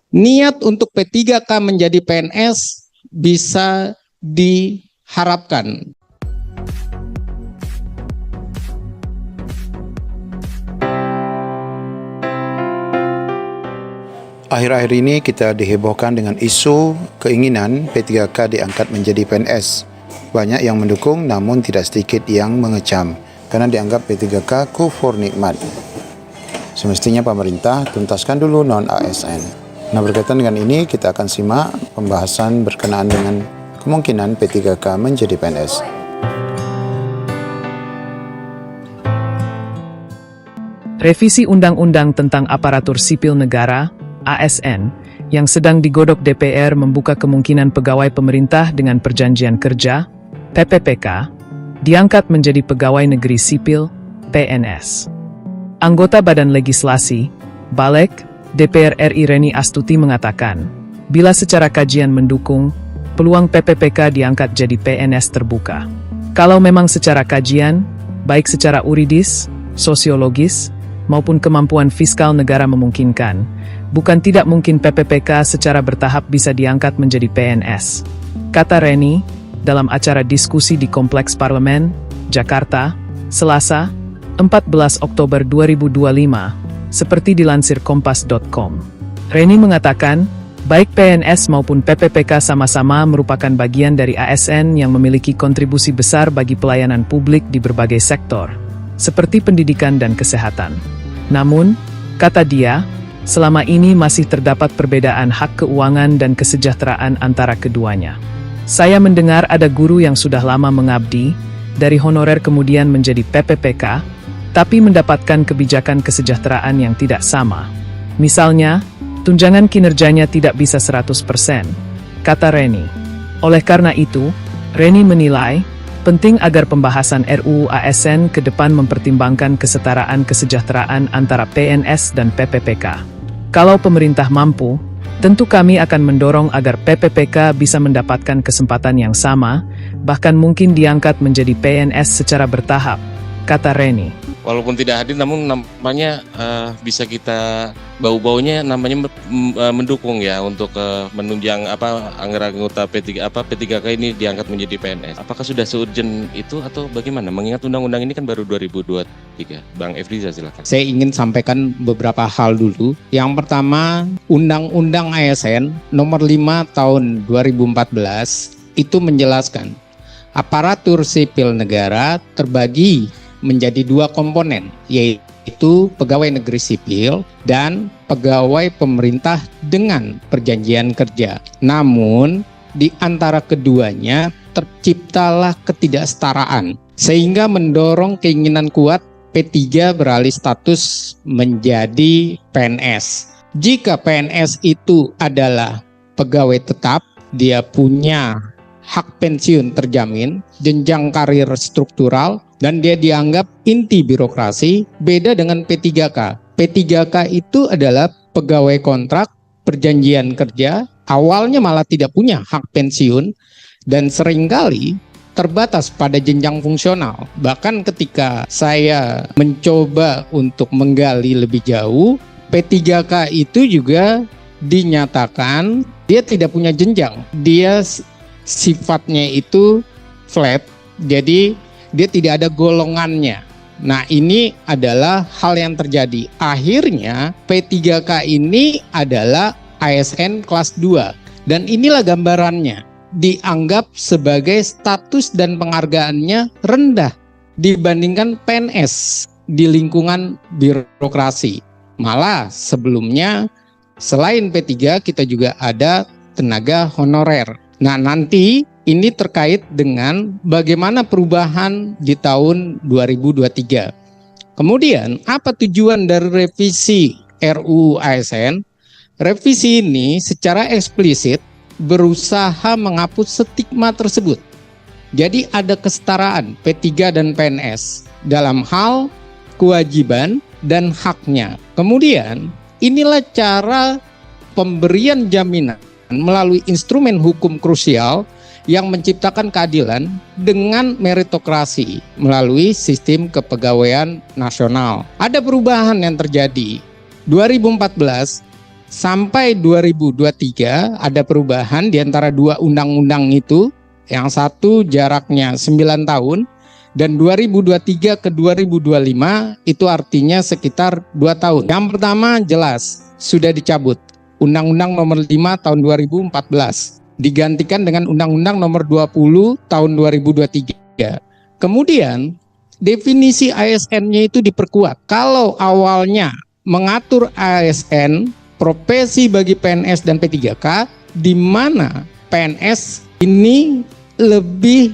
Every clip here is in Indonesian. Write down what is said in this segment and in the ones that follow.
niat untuk P3K menjadi PNS bisa diharapkan. Akhir-akhir ini kita dihebohkan dengan isu keinginan P3K diangkat menjadi PNS. Banyak yang mendukung namun tidak sedikit yang mengecam karena dianggap P3K kufur nikmat. Semestinya pemerintah tuntaskan dulu non-ASN. Nah, berkaitan dengan ini kita akan simak pembahasan berkenaan dengan kemungkinan P3K menjadi PNS. Revisi Undang-Undang tentang Aparatur Sipil Negara (ASN) yang sedang digodok DPR membuka kemungkinan pegawai pemerintah dengan perjanjian kerja (PPPK) diangkat menjadi pegawai negeri sipil (PNS). Anggota Badan Legislasi (Balek) DPR RI Reni Astuti mengatakan, bila secara kajian mendukung, peluang PPPK diangkat jadi PNS terbuka. Kalau memang secara kajian, baik secara yuridis, sosiologis, maupun kemampuan fiskal negara memungkinkan, bukan tidak mungkin PPPK secara bertahap bisa diangkat menjadi PNS. Kata Reni, dalam acara diskusi di Kompleks Parlemen, Jakarta, Selasa, 14 Oktober 2025, seperti dilansir kompas.com. Reni mengatakan, baik PNS maupun PPPK sama-sama merupakan bagian dari ASN yang memiliki kontribusi besar bagi pelayanan publik di berbagai sektor, seperti pendidikan dan kesehatan. Namun, kata dia, selama ini masih terdapat perbedaan hak keuangan dan kesejahteraan antara keduanya. Saya mendengar ada guru yang sudah lama mengabdi, dari honorer kemudian menjadi PPPK, tapi mendapatkan kebijakan kesejahteraan yang tidak sama. Misalnya, tunjangan kinerjanya tidak bisa 100%, kata Reni. Oleh karena itu, Reni menilai, penting agar pembahasan RUU ASN ke depan mempertimbangkan kesetaraan kesejahteraan antara PNS dan PPPK. Kalau pemerintah mampu, tentu kami akan mendorong agar PPPK bisa mendapatkan kesempatan yang sama, bahkan mungkin diangkat menjadi PNS secara bertahap, kata Reni. Walaupun tidak hadir, namun namanya bisa kita bau-baunya namanya mendukung ya untuk menunjang anggota P3K ini diangkat menjadi PNS. Apakah sudah se-urgent itu atau bagaimana? Mengingat undang-undang ini kan baru 2023. Bang Efriza silakan. Saya ingin sampaikan beberapa hal dulu. Yang pertama, Undang-Undang ASN nomor 5 tahun 2014 itu menjelaskan aparatur sipil negara terbagi menjadi dua komponen, yaitu pegawai negeri sipil dan pegawai pemerintah dengan perjanjian kerja. Namun, di antara keduanya terciptalah ketidaksetaraan, sehingga mendorong keinginan kuat P3 beralih status menjadi PNS. Jika PNS itu adalah pegawai tetap, dia punya hak pensiun terjamin, jenjang karir struktural, dan dia dianggap inti birokrasi, beda dengan P3K. P3K itu adalah pegawai kontrak, perjanjian kerja, awalnya malah tidak punya hak pensiun, dan seringkali terbatas pada jenjang fungsional. Bahkan ketika saya mencoba untuk menggali lebih jauh, P3K itu juga dinyatakan dia tidak punya jenjang. Dia sifatnya itu flat, jadi dia tidak ada golongannya. Nah, ini adalah hal yang terjadi. Akhirnya P3K ini adalah ASN kelas 2. Dan inilah gambarannya. Dianggap sebagai status dan penghargaannya rendah dibandingkan PNS di lingkungan birokrasi. Malah sebelumnya selain P3 kita juga ada tenaga honorer. Nah, nanti ini terkait dengan bagaimana perubahan di tahun 2023. Kemudian, apa tujuan dari revisi RUU ASN? Revisi ini secara eksplisit berusaha menghapus stigma tersebut. Jadi ada kesetaraan P3 dan PNS dalam hal kewajiban dan haknya. Kemudian, inilah cara pemberian jaminan melalui instrumen hukum krusial yang menciptakan keadilan dengan meritokrasi melalui sistem kepegawaian nasional. Ada perubahan yang terjadi. 2014 sampai 2023 ada perubahan di antara dua undang-undang itu. Yang satu jaraknya 9 tahun dan 2023 ke 2025 itu artinya sekitar 2 tahun. Yang pertama jelas sudah dicabut. Undang-Undang nomor 5 tahun 2014 digantikan dengan Undang-Undang nomor 20 tahun 2023. Kemudian definisi ASN-nya itu diperkuat. Kalau awalnya mengatur ASN profesi bagi PNS dan P3K, di mana PNS ini lebih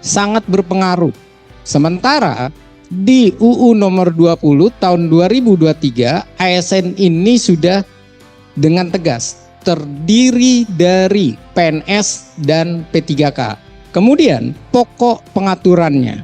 sangat berpengaruh. Sementara di UU nomor 20 tahun 2023 ASN ini sudah dengan tegas terdiri dari PNS dan P3K. Kemudian pokok pengaturannya.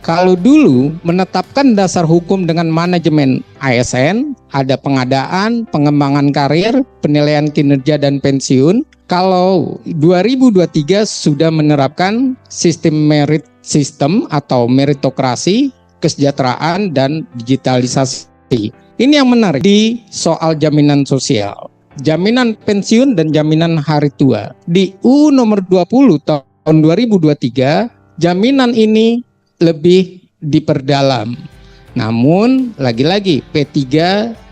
Kalau dulu menetapkan dasar hukum dengan manajemen ASN, ada pengadaan, pengembangan karir, penilaian kinerja dan pensiun. Kalau 2023 sudah menerapkan sistem merit system atau meritokrasi, kesejahteraan dan digitalisasi. Ini yang menarik di soal jaminan sosial, jaminan pensiun dan jaminan hari tua. Di UU nomor 20 tahun 2023, jaminan ini lebih diperdalam. Namun lagi-lagi P3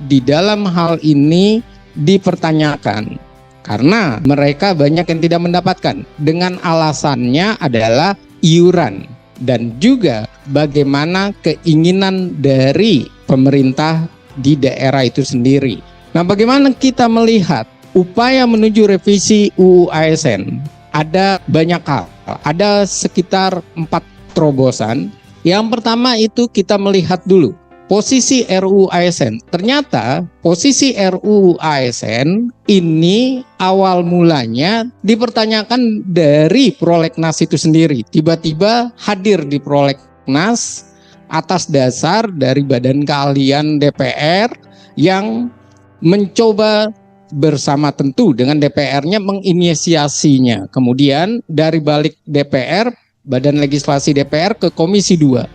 di dalam hal ini dipertanyakan karena mereka banyak yang tidak mendapatkan dengan alasannya adalah iuran dan juga bagaimana keinginan dari pemerintah di daerah itu sendiri. Nah, bagaimana kita melihat upaya menuju revisi UU ASN? Ada banyak hal, ada sekitar 4 terobosan. Yang pertama itu kita melihat dulu posisi RUU ASN. Ternyata posisi RUU ASN ini awal mulanya dipertanyakan dari prolegnas itu sendiri. Tiba-tiba hadir di prolegnas atas dasar dari Badan Keahlian DPR yang mencoba bersama tentu dengan DPR-nya menginisiasinya. Kemudian dari balik DPR, Badan Legislasi DPR ke Komisi 2.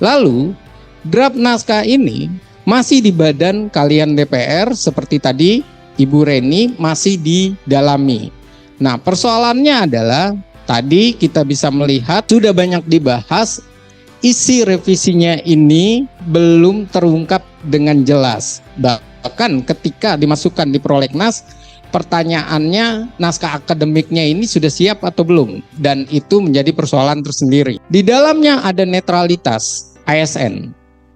Lalu draft naskah ini masih di Badan Keahlian DPR seperti tadi Ibu Reni masih didalami. Nah, persoalannya adalah tadi kita bisa melihat sudah banyak dibahas, isi revisinya ini belum terungkap dengan jelas. Bahkan ketika dimasukkan di prolegnas, pertanyaannya naskah akademiknya ini sudah siap atau belum, dan itu menjadi persoalan tersendiri. Di dalamnya ada netralitas ASN.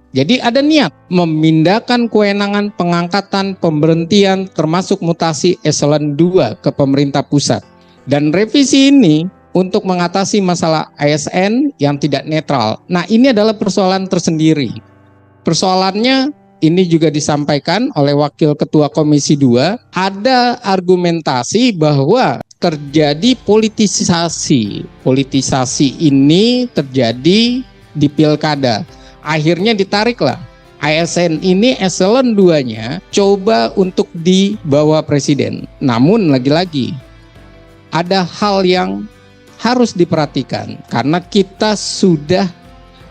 Jadi ada niat memindahkan kewenangan pengangkatan, pemberhentian termasuk mutasi eselon 2 ke pemerintah pusat. Dan revisi ini untuk mengatasi masalah ASN yang tidak netral. Nah, ini adalah persoalan tersendiri. Persoalannya ini juga disampaikan oleh Wakil Ketua Komisi 2, ada argumentasi bahwa terjadi politisasi. Politisasi ini terjadi di pilkada. Akhirnya ditariklah ASN ini eselon 2-nya coba untuk dibawa presiden. Namun lagi-lagi ada hal yang harus diperhatikan karena kita sudah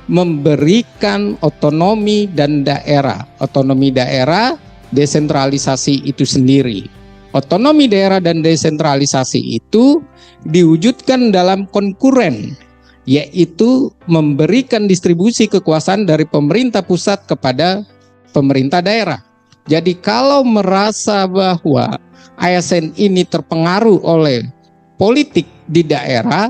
memberikan otonomi dan daerah. Otonomi daerah, desentralisasi itu sendiri. Otonomi daerah dan desentralisasi itu diwujudkan dalam konkuren, yaitu memberikan distribusi kekuasaan dari pemerintah pusat kepada pemerintah daerah. Jadi kalau merasa bahwa ASN ini terpengaruh oleh politik di daerah,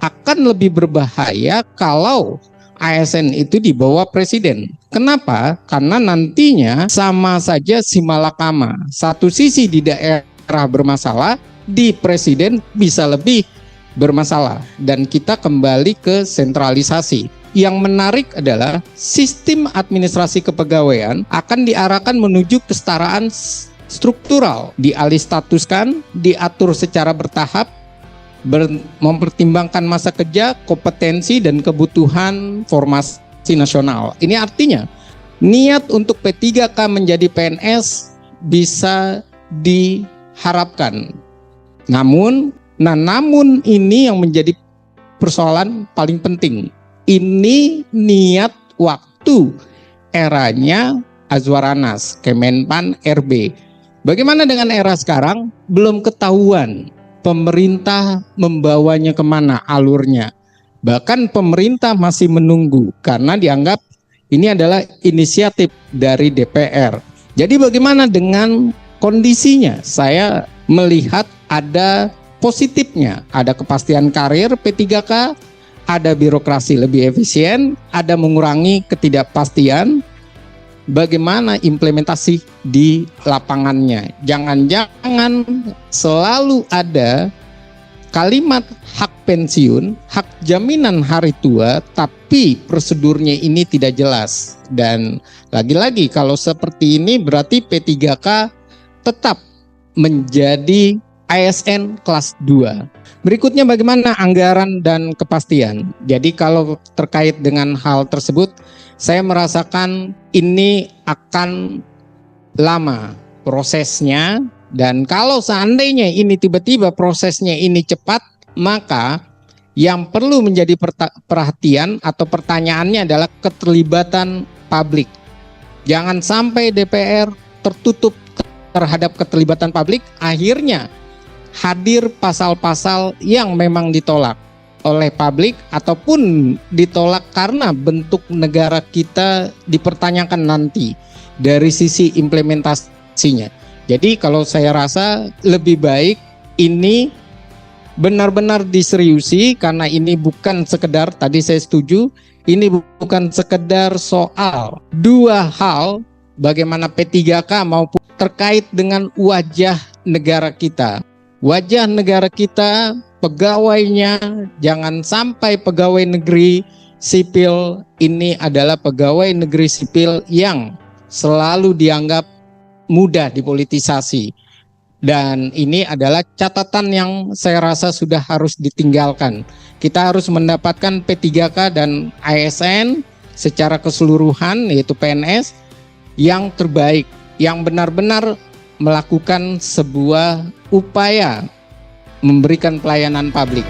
akan lebih berbahaya kalau ASN itu di bawah presiden. Kenapa? Karena nantinya sama saja simalakama. Satu sisi di daerah bermasalah, di presiden bisa lebih bermasalah. Dan kita kembali ke sentralisasi. Yang menarik adalah sistem administrasi kepegawaian akan diarahkan menuju kesetaraan struktural. Dialih statuskan, diatur secara bertahap, mempertimbangkan masa kerja, kompetensi, dan kebutuhan formasi nasional. Ini artinya niat untuk P3K menjadi PNS bisa diharapkan. Namun ini yang menjadi persoalan paling penting. Ini niat waktu eranya Azwar Anas, Kemenpan RB. Bagaimana dengan era sekarang? Belum ketahuan pemerintah membawanya kemana alurnya. Bahkan pemerintah masih menunggu karena dianggap ini adalah inisiatif dari DPR. Jadi bagaimana dengan kondisinya? Saya melihat ada positifnya, ada kepastian karir P3K, ada birokrasi lebih efisien, ada mengurangi ketidakpastian. Bagaimana implementasi di lapangannya? Jangan-jangan selalu ada kalimat hak pensiun, hak jaminan hari tua, tapi prosedurnya ini tidak jelas. Dan lagi-lagi kalau seperti ini berarti P3K tetap menjadi ASN kelas 2. Berikutnya bagaimana anggaran dan kepastian. Jadi kalau terkait dengan hal tersebut, saya merasakan ini akan lama prosesnya. Dan kalau seandainya ini tiba-tiba prosesnya ini cepat, maka yang perlu menjadi perhatian atau pertanyaannya adalah keterlibatan publik. Jangan sampai DPR tertutup terhadap keterlibatan publik, akhirnya hadir pasal-pasal yang memang ditolak oleh publik ataupun ditolak karena bentuk negara kita dipertanyakan nanti dari sisi implementasinya. Jadi kalau saya rasa lebih baik ini benar-benar diseriusi karena ini bukan sekedar, tadi saya setuju, ini bukan sekedar soal dua hal bagaimana P3K maupun terkait dengan wajah negara kita. Wajah negara kita, pegawainya, jangan sampai pegawai negeri sipil ini adalah pegawai negeri sipil yang selalu dianggap mudah dipolitisasi. Dan ini adalah catatan yang saya rasa sudah harus ditinggalkan. Kita harus mendapatkan P3K dan ASN secara keseluruhan, yaitu PNS, yang terbaik, yang benar-benar melakukan sebuah upaya memberikan pelayanan publik.